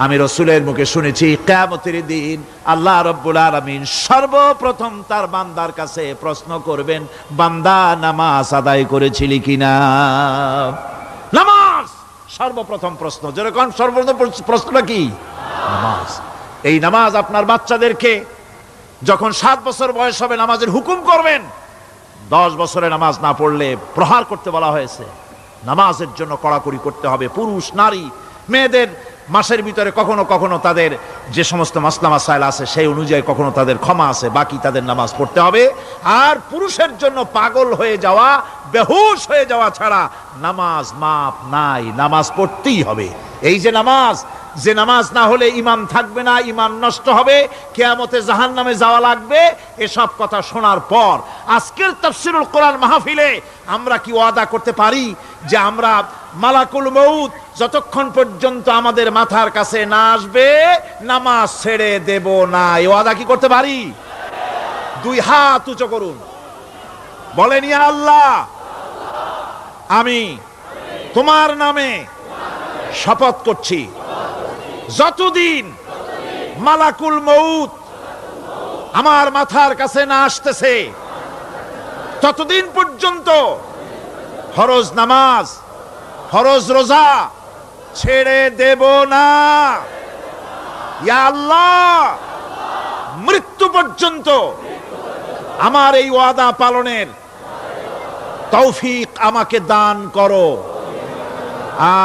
আমি রাসূলের মুখে শুনেছি কিয়ামতের দিন আল্লাহ রাব্বুল আলামিন সর্বপ্রথম তার বান্দার কাছে প্রশ্ন করবেন, বান্দা নামাজ আদায় করেছিলি কিনা। নামাজ সর্বপ্রথম প্রশ্ন। যেরকম সর্বপ্রথম প্রশ্নটা কি? নামাজ। এই নামাজ আপনার বাচ্চাদেরকে যখন 7 বছর বয়স হবে নামাজের হুকুম করবেন, 10 বছরে নামাজ না পড়লে প্রহার করতে বলা হয়েছে। নামাজের জন্য কড়াকড়ি করতে হবে। পুরুষ নারী মেয়েদের মাসের ভিতরে কখনো কখনো তাদের যে সমস্ত মাসলা মাসাইল আছে সেই অনুযায়ী কখনো তাদের ক্ষমা আছে, বাকি তাদের নামাজ পড়তে হবে। আর পুরুষের জন্য পাগল হয়ে যাওয়া, বেহুশ হয়ে যাওয়া ছাড়া নামাজ মাপ নাই, নামাজ পড়তেই হবে। এই যে নামাজ না হলে ঈমান থাকবে না, ঈমান নষ্ট হবে, কিয়ামতে জাহান্নামে যাওয়া লাগবে। এসব কথা শোনার পর আজকের তাফসীরুল কোরআন মাহফিলে আমরা কি ওয়াদা করতে পারি যে আমরা মালাকুল মউত যতক্ষণ পর্যন্ত আমাদের মাথার কাছে না আসবে নামাজ ছেড়ে দেব না? এই ওয়াদা কি করতে পারি? 2 হাত উঁচু করুন, বলেন ইয়া আল্লাহ, আমি তোমার নামে শপথ করছি, যতদিন মালাকুল মউত আমার মাথার কাছে না আসতেছে ততদিন পর্যন্ত ফরজ নামাজ, ফরজ রোজা ছেড়ে দেব না। ইয়া আল্লাহ, মৃত্যু পর্যন্ত আমার এই ওয়াদা পালনের তৌফিক আমাকে দান করো,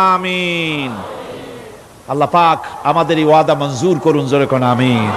আমিন। আল্লাহ পাক আমাদের এই ওয়াদা মঞ্জুর করুন, জোরে কোন আমিন।